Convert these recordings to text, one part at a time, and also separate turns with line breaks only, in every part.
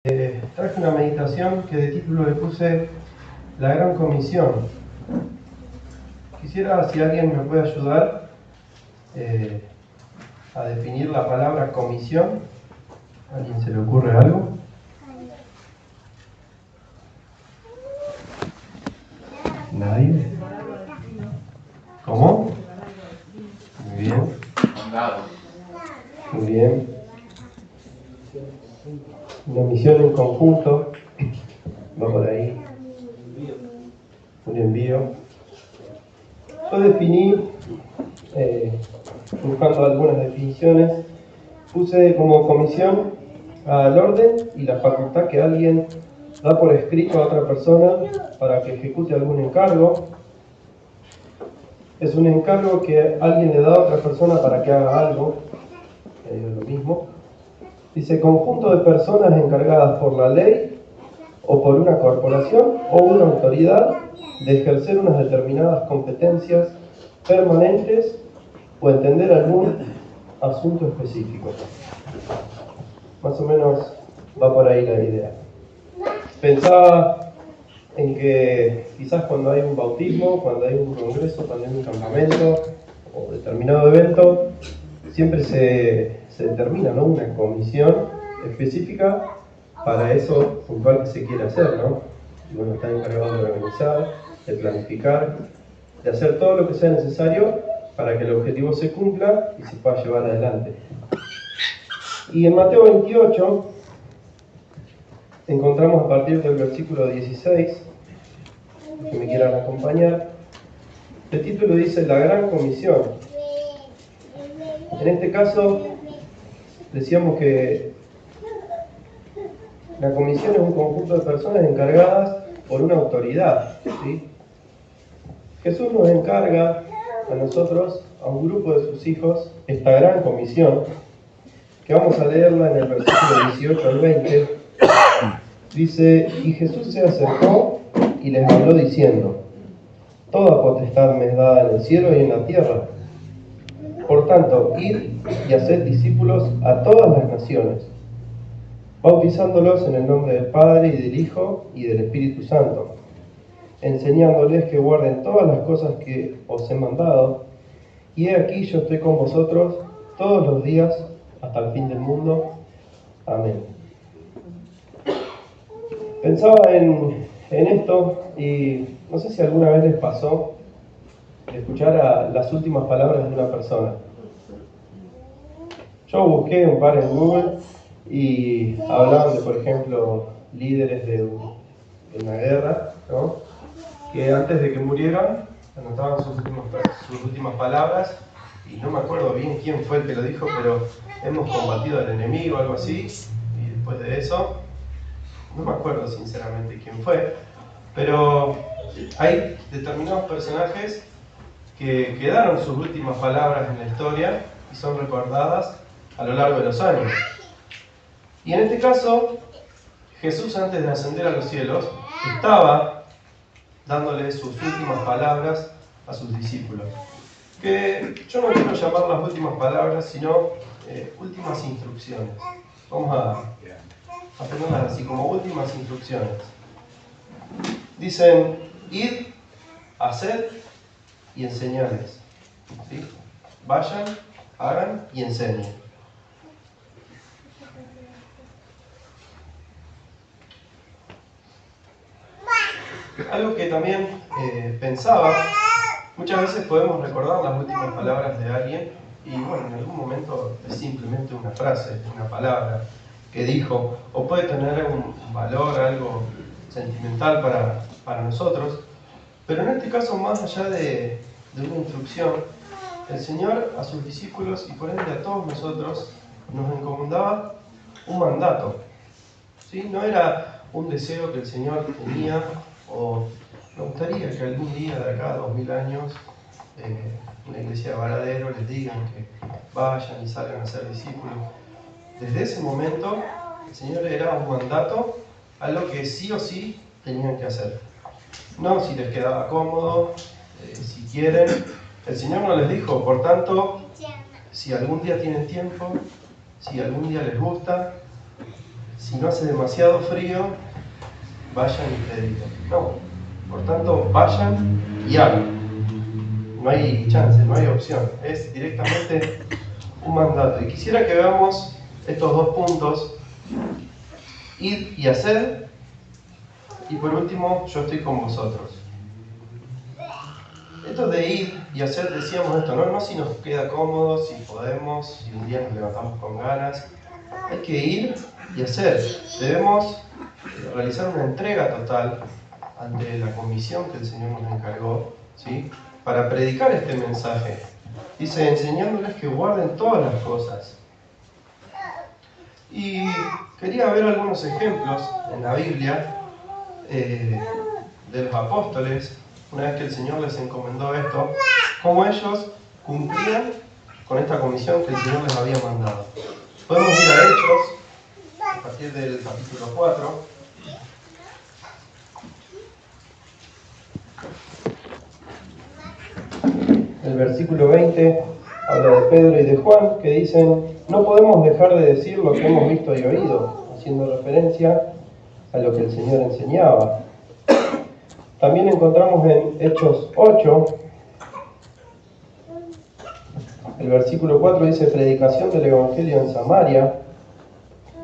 Traje una meditación que de título le puse La Gran Comisión. Quisiera, si alguien me puede ayudar a definir la palabra comisión. ¿A alguien se le ocurre algo? ¿Nadie? ¿Cómo? Muy bien. Muy bien. Una misión en conjunto. Va por ahí. Un envío. Yo definí, buscando algunas definiciones, puse como comisión al orden y la facultad que alguien da por escrito a otra persona para que ejecute algún encargo. Es un encargo que alguien le da a otra persona para que haga algo, es lo mismo. Dice conjunto de personas encargadas por la ley o por una corporación o una autoridad de ejercer unas determinadas competencias permanentes o entender algún asunto específico. Más o menos va por ahí la idea. Pensaba en que quizás cuando hay un bautismo, cuando hay un congreso, cuando hay un campamento o determinado evento, siempre se determina, ¿no?, una comisión específica para eso puntual que se quiere hacer, ¿no? Y bueno, está encargado de organizar, de planificar, de hacer todo lo que sea necesario para que el objetivo se cumpla y se pueda llevar adelante. Y en Mateo 28 encontramos a partir del versículo 16, que me quieran acompañar, el título dice La Gran Comisión. En este caso decíamos que la comisión es un conjunto de personas encargadas por una autoridad, ¿sí? Jesús nos encarga a nosotros, a un grupo de sus hijos, esta gran comisión, que vamos a leerla en el versículo 18 al 20. Dice, y Jesús se acercó y les habló diciendo, toda potestad me es dada en el cielo y en la tierra. Por tanto, id y haced discípulos a todas las naciones, bautizándolos en el nombre del Padre y del Hijo y del Espíritu Santo, enseñándoles que guarden todas las cosas que os he mandado, y he aquí yo estoy con vosotros todos los días hasta el fin del mundo. Amén. Pensaba en esto y no sé si alguna vez les pasó escuchar las últimas palabras de una persona. Yo busqué un par en Google y hablaban de, por ejemplo, líderes de una guerra, ¿no?, que antes de que murieran anotaban sus últimas palabras, y no me acuerdo bien quién fue el que lo dijo, pero hemos combatido al enemigo, algo así, y después de eso, no me acuerdo sinceramente quién fue, pero hay determinados personajes que quedaron sus últimas palabras en la historia y son recordadas a lo largo de los años. Y en este caso, Jesús, antes de ascender a los cielos, estaba dándole sus últimas palabras a sus discípulos, que yo no quiero llamar las últimas palabras, sino últimas instrucciones. Vamos a ponerlas así, como últimas instrucciones. Dicen, id, haced y enseñadles, ¿sí? Vayan, hagan y enseñen. Algo que también pensaba, muchas veces podemos recordar las últimas palabras de alguien y bueno, en algún momento es simplemente una frase, una palabra que dijo, o puede tener un valor, algo sentimental para nosotros, pero en este caso, más allá de una instrucción, el Señor a sus discípulos y por ende a todos nosotros nos encomendaba un mandato, ¿sí? No era un deseo que el Señor tenía, o me gustaría que algún día de acá a 2000 años en la iglesia de Varadero les digan que vayan y salgan a ser discípulos. Desde ese momento el Señor era un mandato, algo que sí o sí tenían que hacer. No si les quedaba cómodo, si quieren. El Señor no les dijo, por tanto, si algún día tienen tiempo, si algún día les gusta, si no hace demasiado frío, vayan y prediquen. No, por tanto, vayan y hagan. No hay chance, no hay opción. Es directamente un mandato. Y quisiera que veamos estos dos puntos: ir y hacer, y por último, yo estoy con vosotros. Esto de ir y hacer, decíamos esto, no si nos queda cómodo, si podemos, si un día nos levantamos con ganas. Hay que ir y hacer. Debemos realizar una entrega total ante la comisión que el Señor nos encargó, ¿sí?, para predicar este mensaje. Dice, enseñándoles que guarden todas las cosas. Y quería ver algunos ejemplos en la Biblia de los apóstoles, una vez que el Señor les encomendó esto, cómo ellos cumplían con esta comisión que el Señor les había mandado. Podemos ir a Hechos, a partir del capítulo 4. El versículo 20 habla de Pedro y de Juan, que dicen, no podemos dejar de decir lo que hemos visto y oído, haciendo referencia a lo que el Señor enseñaba. También encontramos en Hechos 8, el versículo 4 dice, predicación del Evangelio en Samaria.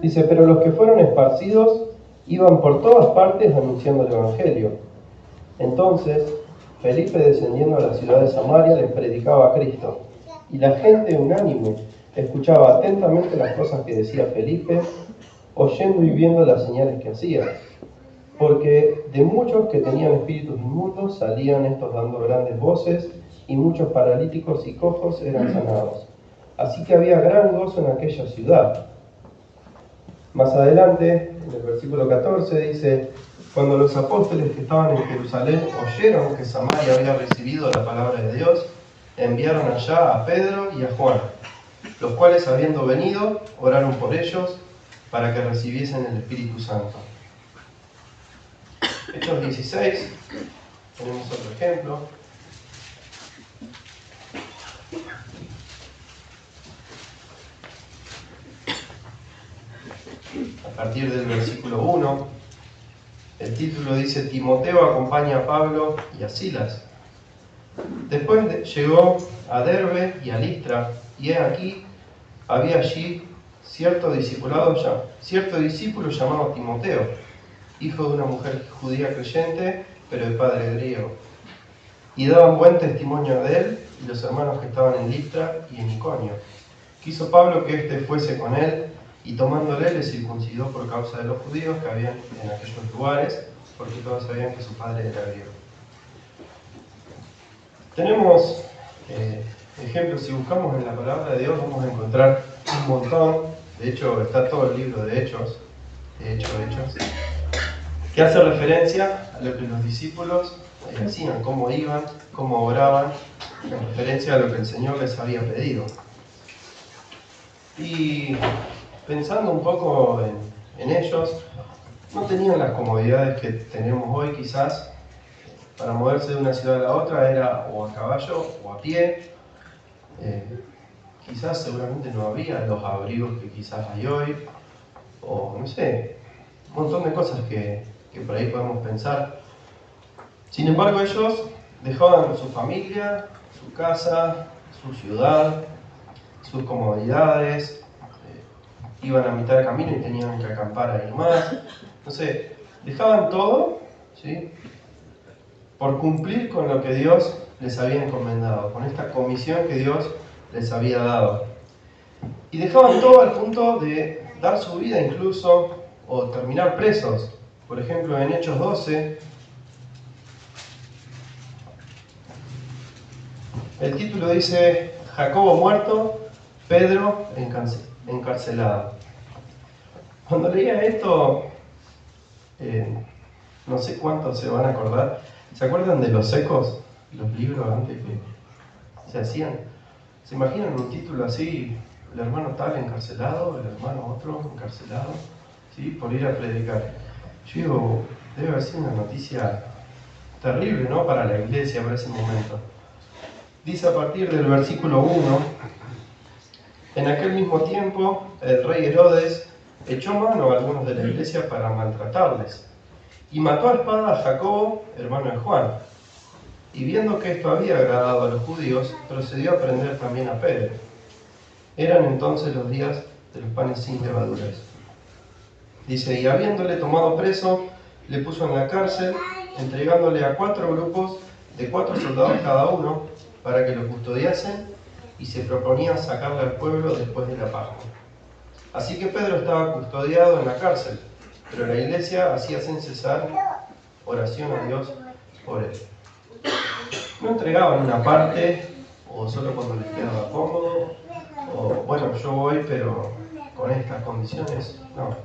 Dice, pero los que fueron esparcidos iban por todas partes anunciando el Evangelio. Entonces, Felipe, descendiendo a la ciudad de Samaria, les predicaba a Cristo. Y la gente unánime escuchaba atentamente las cosas que decía Felipe, oyendo y viendo las señales que hacía. Porque de muchos que tenían espíritus inmundos salían estos dando grandes voces, y muchos paralíticos y cojos eran sanados. Así que había gran gozo en aquella ciudad. Más adelante, en el versículo 14, dice, cuando los apóstoles que estaban en Jerusalén oyeron que Samaria había recibido la palabra de Dios, enviaron allá a Pedro y a Juan, los cuales, habiendo venido, oraron por ellos para que recibiesen el Espíritu Santo. Hechos 16, tenemos otro ejemplo. A partir del versículo 1, el título dice, Timoteo acompaña a Pablo y a Silas. Después llegó a Derbe y a Listra, y he aquí, había allí cierto discípulo llamado Timoteo, hijo de una mujer judía creyente, pero de padre griego. Y daban buen testimonio de él y los hermanos que estaban en Listra y en Iconio. Quiso Pablo que éste fuese con él, y tomándole le circuncidó por causa de los judíos que habían en aquellos lugares, porque todos sabían que su padre era griego. Tenemos ejemplos, si buscamos en la palabra de Dios vamos a encontrar un montón. De hecho, está todo el libro de Hechos, que hace referencia a lo que los discípulos hacían, cómo iban, cómo oraban, en referencia a lo que el Señor les había pedido. Y pensando un poco en ellos, no tenían las comodidades que tenemos hoy quizás. Para moverse de una ciudad a la otra era o a caballo o a pie. Quizás seguramente no había los abrigos que quizás hay hoy, o no sé, un montón de cosas que por ahí podemos pensar. Sin embargo, ellos dejaban su familia, su casa, su ciudad, sus comodidades, iban a mitad de camino y tenían que acampar ahí más. No sé, dejaban todo, ¿sí?, por cumplir con lo que Dios les había encomendado, con esta comisión que Dios les había dado. Y dejaban todo al punto de dar su vida incluso, o terminar presos. Por ejemplo, en Hechos 12, el título dice, Jacobo muerto, Pedro encarcelado. Cuando leía esto, no sé cuántos se van a acordar. ¿Se acuerdan de los secos? Los libros antes que se hacían. ¿Se imaginan un título así? El hermano tal encarcelado, el hermano otro encarcelado, ¿sí?, por ir a predicar. Yo digo, debe haber sido una noticia terrible, ¿no?, para la iglesia, para ese momento. Dice a partir del versículo 1, en aquel mismo tiempo el rey Herodes echó mano a algunos de la iglesia para maltratarles y mató a espada a Jacobo, hermano de Juan. Y viendo que esto había agradado a los judíos, procedió a prender también a Pedro. Eran entonces los días de los panes sin levaduras. Dice, y habiéndole tomado preso, le puso en la cárcel, entregándole a 4 grupos de 4 soldados cada uno, para que lo custodiasen, y se proponían sacarle al pueblo después de la Pascua. Así que Pedro estaba custodiado en la cárcel, pero la iglesia hacía sin cesar oración a Dios por él. No entregaban una parte, o solo cuando les quedaba cómodo, o bueno, yo voy, pero con estas condiciones, no.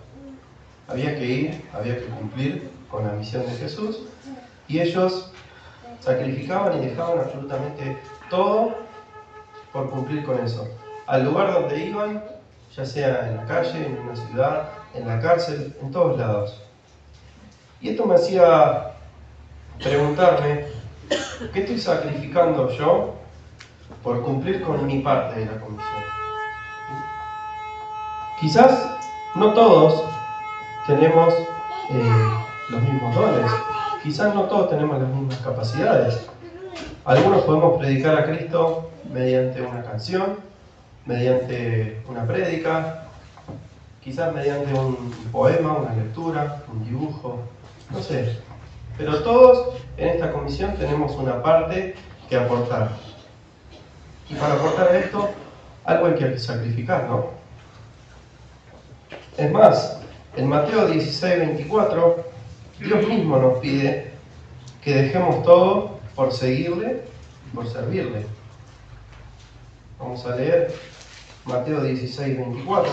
Había que ir, había que cumplir con la misión de Jesús, y ellos sacrificaban y dejaban absolutamente todo por cumplir con eso. Al lugar donde iban, ya sea en la calle, en una ciudad, en la cárcel, en todos lados. Y esto me hacía preguntarme, ¿qué estoy sacrificando yo por cumplir con mi parte de la comisión? Quizás no todos tenemos los mismos dones, quizás no todos tenemos las mismas capacidades. Algunos podemos predicar a Cristo mediante una canción, mediante una prédica, quizás mediante un poema, una lectura, un dibujo, no sé. Pero todos en esta comisión tenemos una parte que aportar. Y para aportar esto, algo hay que sacrificar, ¿no? Es más, en Mateo 16:24, Dios mismo nos pide que dejemos todo por seguirle y por servirle. Vamos a leer Mateo 16:24.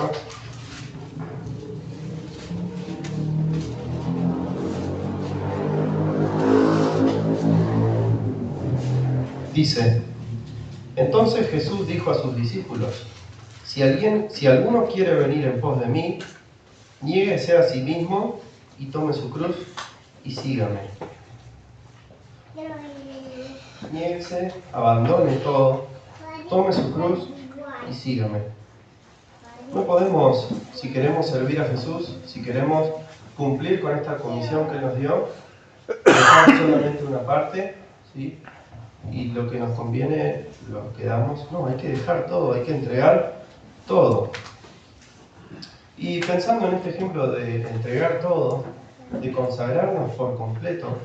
Dice, entonces Jesús dijo a sus discípulos, si alguno quiere venir en pos de mí, niéguese a sí mismo y tome su cruz y sígame. Niéguese, abandone todo, tome su cruz y sígame. No podemos, si queremos servir a Jesús, si queremos cumplir con esta comisión que Él nos dio, dejar solamente una parte, ¿sí? Y lo que nos conviene lo quedamos. No, hay que dejar todo, hay que entregar todo. Y pensando en este ejemplo de entregar todo, de consagrarnos por completo,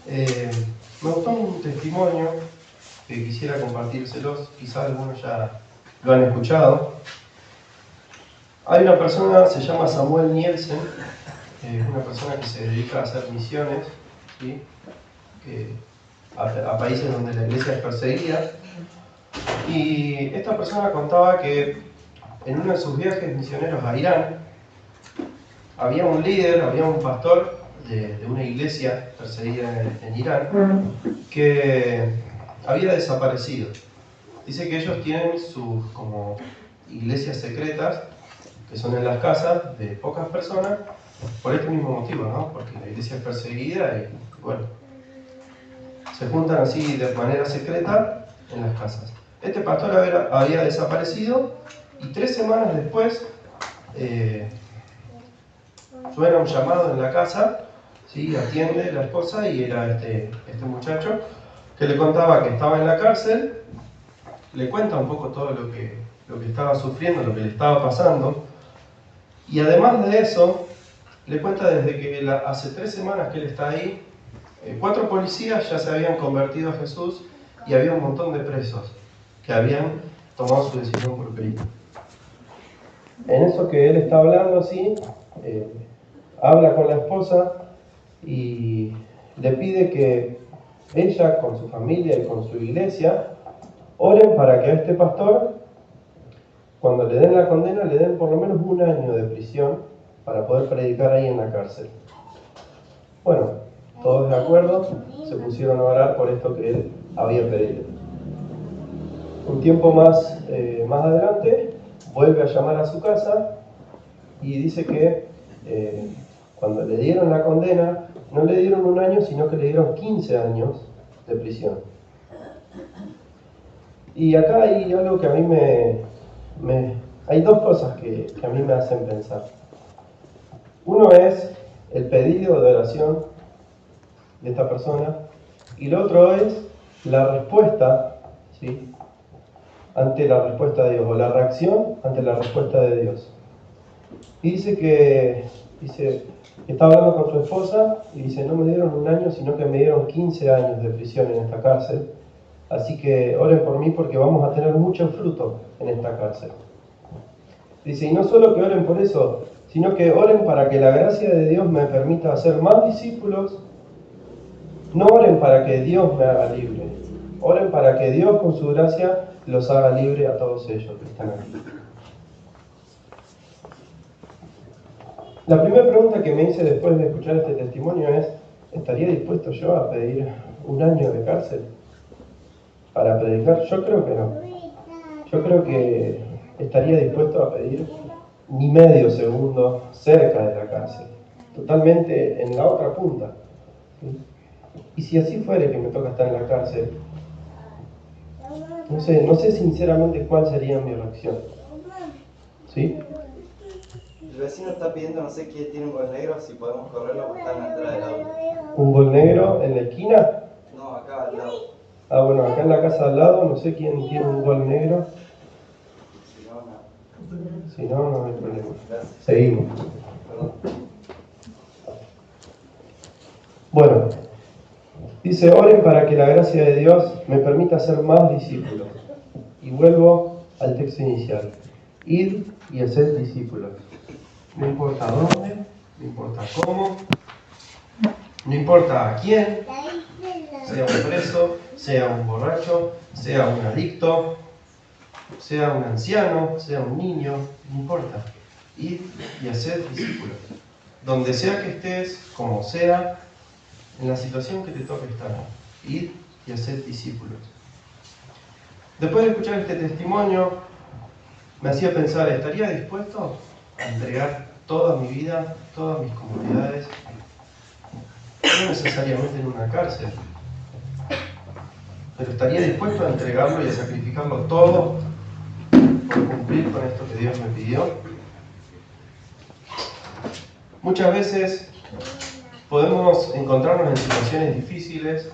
me gustó un testimonio que quisiera compartírselos, quizás algunos ya lo han escuchado. Hay una persona, se llama Samuel Nielsen, una persona que se dedica a hacer misiones, ¿sí? A países donde la iglesia es perseguida. Y esta persona contaba que en uno de sus viajes misioneros a Irán, había un líder, había un pastor de una iglesia perseguida en Irán, que había desaparecido. Dice que ellos tienen sus como iglesias secretas, que son en las casas de pocas personas, por este mismo motivo, ¿no? Porque la iglesia es perseguida y, bueno, se juntan así de manera secreta en las casas. Este pastor había desaparecido y 3 semanas después suena un llamado en la casa, ¿sí? Atiende la esposa y era este muchacho que le contaba que estaba en la cárcel, le cuenta un poco todo lo que estaba sufriendo, lo que le estaba pasando, y además de eso, le cuenta desde que hace 3 semanas que él está ahí, 4 policías ya se habían convertido a Jesús y había un montón de presos que habían tomado su decisión por Cristo. En eso que él está hablando así, habla con la esposa y le pide que ella con su familia y con su iglesia oren para que a este pastor, cuando le den la condena, le den por lo menos 1 año de prisión para poder predicar ahí en la cárcel. Bueno, todos de acuerdo, se pusieron a orar por esto que él había pedido. Un tiempo más adelante, vuelve a llamar a su casa y dice que cuando le dieron la condena, no le dieron 1 año, sino que le dieron 15 años de prisión. Y acá hay algo que a mí hay dos cosas que a mí me hacen pensar. Uno es el pedido de oración de esta persona y lo otro es la respuesta, ¿sí?, ante la respuesta de Dios, o la reacción ante la respuesta de Dios. Y dice que está hablando con su esposa y dice, no me dieron 1 año, sino que me dieron 15 años de prisión en esta cárcel. Así que oren por mí porque vamos a tener mucho fruto en esta cárcel. Dice, y no solo que oren por eso, sino que oren para que la gracia de Dios me permita hacer más discípulos. No oren para que Dios me haga libre. Oren para que Dios con su gracia los haga libre a todos ellos que están aquí. La primera pregunta que me hice después de escuchar este testimonio es, ¿estaría dispuesto yo a pedir 1 año de cárcel para predicar? Yo creo que no. Yo creo que estaría dispuesto a pedir ni medio segundo cerca de la cárcel, totalmente en la otra punta. ¿Sí? Y si así fuere que me toca estar en la cárcel, no sé sinceramente cuál sería mi reacción. ¿Sí?
El vecino está pidiendo, no sé quién tiene un gol negro, si podemos correrlo porque está en la entrada del auto.
¿Un gol negro en la esquina?
No, acá al lado.
Ah, bueno, acá en la casa al lado, no sé quién tiene un gol negro.
Si no, nada.
Si no, no hay problema.
Gracias.
Seguimos.
Perdón.
Bueno, dice, oren para que la gracia de Dios me permita hacer más discípulos. Y vuelvo al texto inicial. Id y haced discípulos. No importa dónde, no importa cómo, no importa a quién, sea un preso, sea un borracho, sea un adicto, sea un anciano, sea un niño, no importa. Id y haced discípulos. Donde sea que estés, como sea, en la situación que te toque estar, id y haced discípulos. Después de escuchar este testimonio, me hacía pensar, ¿estaría dispuesto a entregar toda mi vida, todas mis comodidades? No necesariamente en una cárcel, pero estaría dispuesto a entregarlo y a sacrificarlo todo por cumplir con esto que Dios me pidió. Muchas veces podemos encontrarnos en situaciones difíciles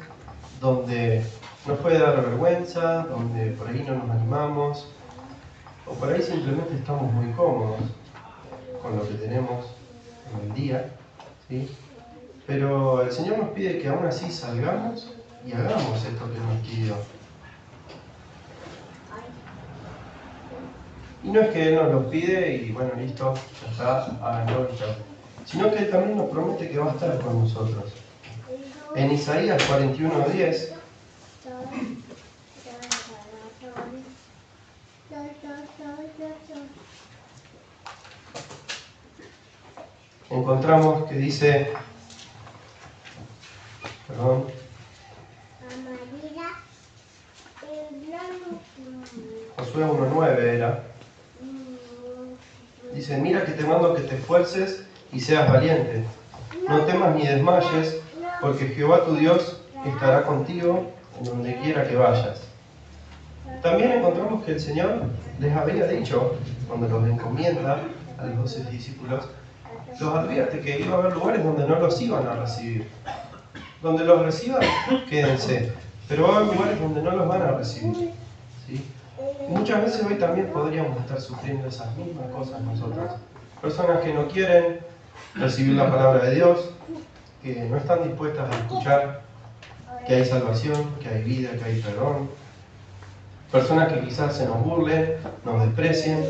donde nos puede dar vergüenza, donde por ahí no nos animamos, o por ahí simplemente estamos muy cómodos con lo que tenemos en el día, ¿sí? Pero el Señor nos pide que aún así salgamos y hagamos esto que nos pidió. Y no es que Él nos lo pide y bueno, listo, ya está, háganlo y chao. Sino que Él también nos promete que va a estar con nosotros. En Isaías 41:10 encontramos que dice, Josué 1:9 era, dice, mira que te mando que te esfuerces y seas valiente, no temas ni desmayes, porque Jehová tu Dios estará contigo en donde quiera que vayas. También encontramos que el Señor les había dicho, cuando los encomienda a los 12 discípulos, los advierte que iba a haber lugares donde no los iban a recibir. Donde los reciban, quédense, pero va a haber lugares donde no los van a recibir, ¿sí? Y muchas veces hoy también podríamos estar sufriendo esas mismas cosas nosotras. Personas que no quieren recibir la palabra de Dios, que no están dispuestas a escuchar que hay salvación, que hay vida, que hay perdón. Personas que quizás se nos burlen, nos desprecien,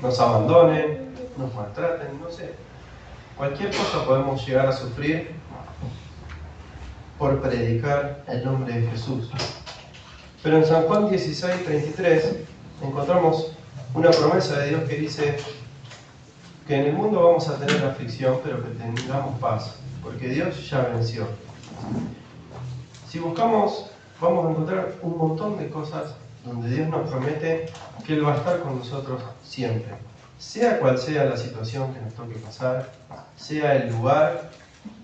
nos abandonen, nos maltraten, no sé. Cualquier cosa podemos llegar a sufrir por predicar el nombre de Jesús. Pero en San Juan 16:33 encontramos una promesa de Dios que dice que en el mundo vamos a tener aflicción, pero que tengamos paz, porque Dios ya venció. Si buscamos, vamos a encontrar un montón de cosas donde Dios nos promete que Él va a estar con nosotros siempre. Sea cual sea la situación que nos toque pasar, sea el lugar,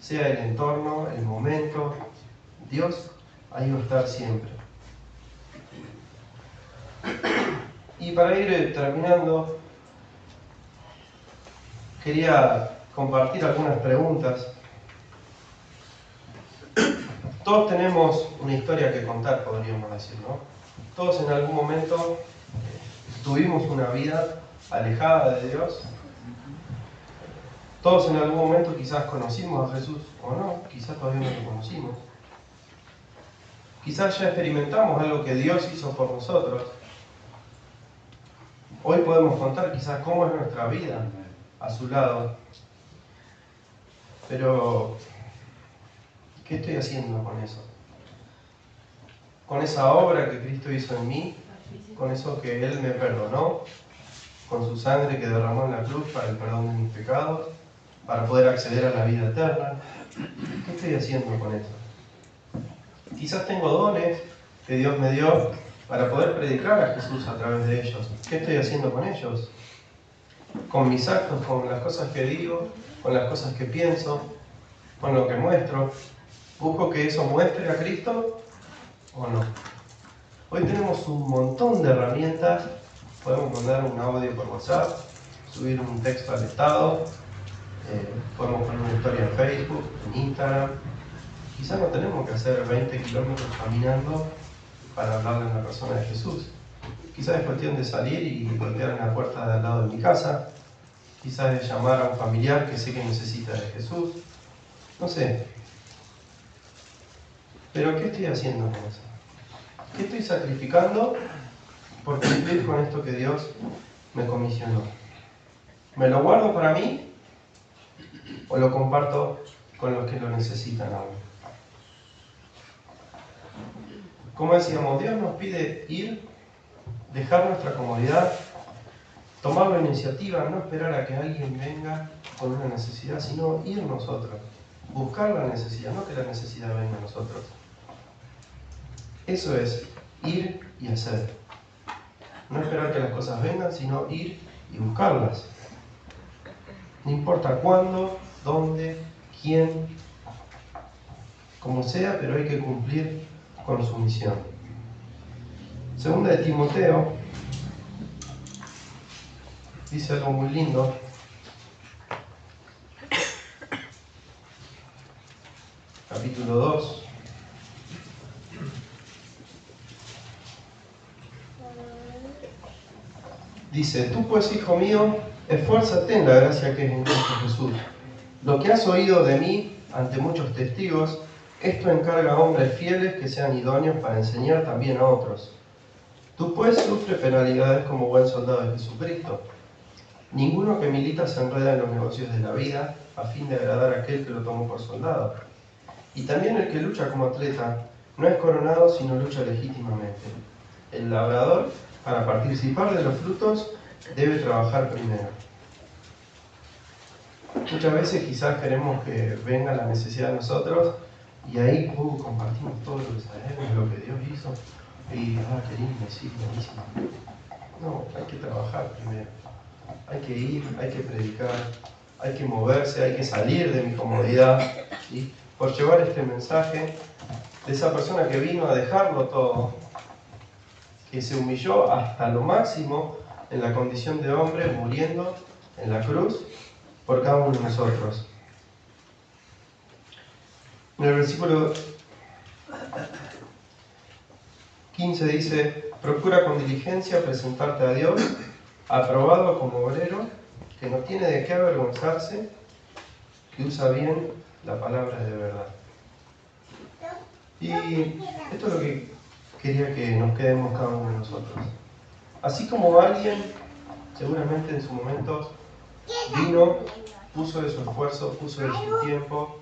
sea el entorno, el momento, Dios ahí va a estar siempre. Y para ir terminando, quería compartir algunas preguntas. Todos tenemos una historia que contar, podríamos decir, ¿no? Todos en algún momento tuvimos una vida alejada de Dios. Todos en algún momento quizás conocimos a Jesús o no, quizás todavía no lo conocimos. Quizás ya experimentamos algo que Dios hizo por nosotros. Hoy podemos contar quizás cómo es nuestra vida a su lado. Pero, ¿qué estoy haciendo con eso? Con esa obra que Cristo hizo en mí, con eso que Él me perdonó, con su sangre que derramó en la cruz para el perdón de mis pecados, para poder acceder a la vida eterna. ¿Qué estoy haciendo con eso? Quizás tengo dones que Dios me dio para poder predicar a Jesús a través de ellos. ¿Qué estoy haciendo con ellos? Con mis actos, con las cosas que digo, con las cosas que pienso, con lo que muestro. ¿Busco que eso muestre a Cristo o no? Hoy tenemos un montón de herramientas. Podemos mandar un audio por WhatsApp, subir un texto al estado, podemos poner una historia en Facebook, en Instagram. Quizás no tenemos que hacer 20 kilómetros caminando para hablarle a una persona de Jesús. Quizás es cuestión de salir y golpear en la puerta de al lado de mi casa. Quizás es llamar a un familiar que sé que necesita de Jesús. No sé. Pero ¿qué estoy haciendo con eso? ¿Qué estoy sacrificando por cumplir con esto que Dios me comisionó? ¿Me lo guardo para mí o lo comparto con los que lo necesitan aún? Como decíamos, Dios nos pide ir, dejar nuestra comodidad, tomar la iniciativa, no esperar a que alguien venga con una necesidad, sino ir nosotros, buscar la necesidad, no que la necesidad venga a nosotros. Eso es ir y hacer. No esperar que las cosas vengan, sino ir y buscarlas. No importa cuándo, dónde, quién, como sea, pero hay que cumplir con su misión. Segunda de Timoteo dice algo muy lindo. Capítulo 2. Dice: tú pues, hijo mío, esfuérzate en la gracia que es en Cristo Jesús. Lo que has oído de mí ante muchos testigos, esto encarga a hombres fieles que sean idóneos para enseñar también a otros. Tú pues sufre penalidades como buen soldado de Jesucristo. Ninguno que milita se enreda en los negocios de la vida a fin de agradar a aquel que lo tomó por soldado. Y también el que lucha como atleta no es coronado sino lucha legítimamente. El labrador, para participar de los frutos, debe trabajar primero. Muchas veces quizás queremos que venga la necesidad de nosotros y ahí compartimos todo lo que sabemos, lo que Dios hizo y qué lindo, sí, buenísimo. No, hay que trabajar primero. Hay que ir, hay que predicar, hay que moverse, hay que salir de mi comodidad, ¿sí? Por llevar este mensaje de esa persona que vino a dejarlo todo, que se humilló hasta lo máximo en la condición de hombre, muriendo en la cruz por cada uno de nosotros. En el versículo 15 dice: procura con diligencia presentarte a Dios, aprobado como obrero, que no tiene de qué avergonzarse, que usa bien la palabra de verdad. Y esto es lo que quería que nos quedemos cada uno de nosotros. Así como alguien, seguramente en su momento, vino, puso de su esfuerzo, puso de su tiempo,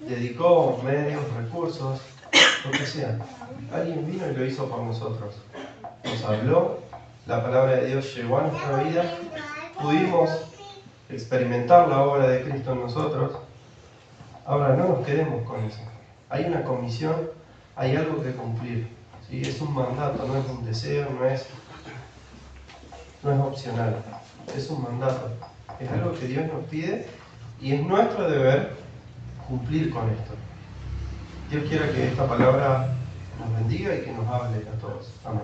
dedicó medios, recursos, lo que sea. Alguien vino y lo hizo por nosotros. Nos habló, la palabra de Dios llegó a nuestra vida, pudimos experimentar la obra de Cristo en nosotros. Ahora no nos quedemos con eso. Hay una comisión, hay algo que cumplir. ¿Sí? Es un mandato, no es un deseo, no es opcional. Es un mandato. Es algo que Dios nos pide y es nuestro deber cumplir con esto. Dios quiera que esta palabra nos bendiga y que nos hable a todos. Amén.